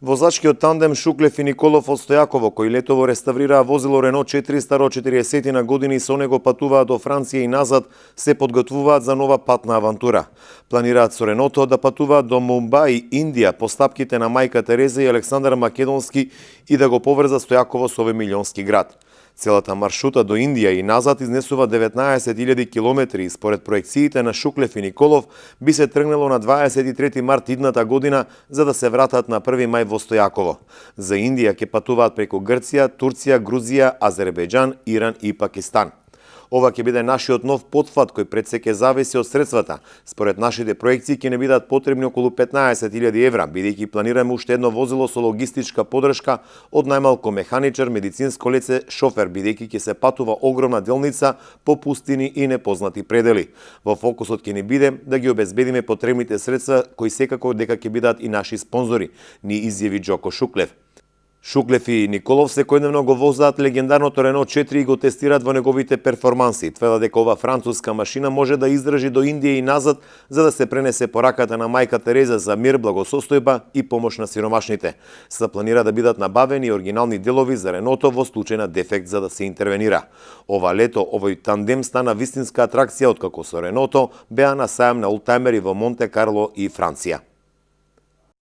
Возачкиот тандем Шуклев и Николов од Стојаково, кои летово реставрираа возило Рено 4 старо 40 на години и со него патуваат до Франција и назад, се подготвуваат за нова патна авантура. Планираат со Реното да патуваат до Мумбај, Индија, по стапките на мајка Тереза и Александар Македонски и да го поврза Стојаково со овој милионски град. Целата маршрута до Индија и назад изнесува 19.000 километри и според проекциите на Шуклев и Николов би се тргнало на 23 март идната година за да се вратат на 1 мај во Стојаково. За Индија ќе патуваат преку Грција, Турција, Грузија, Азербејџан, Иран и Пакистан. Ова ќе биде нашиот нов потфат кој пред се ќе зависи од средствата. Според нашите проекции ќе не бидат потребни околу 15.000 евра, бидејќи планираме уште едно возило со логистичка подршка од најмалку механичар, медицинско лице, шофер, бидејќи ќе се патува огромна делница по пустини и непознати предели. Во фокусот ќе ни биде да ги обезбедиме потребните средства кои секако дека ќе бидат и наши спонзори, ни изјави Џоко Шуклев. Шуклев и Николов секојдневно го возаат легендарното Рено 4 и го тестираат во неговите перформанси. Тврдат дека ова француска машина може да издржи до Индија и назад за да се пренесе пораката на мајка Тереза за мир, благосостојба и помош на сиромашните. Се планира да бидат набавени оригинални делови за Реното во случај на дефект за да се интервенира. Ова лето овој тандем стана вистинска атракција откако со Реното беа на сајам на олтајмери во Монте Карло и Франција.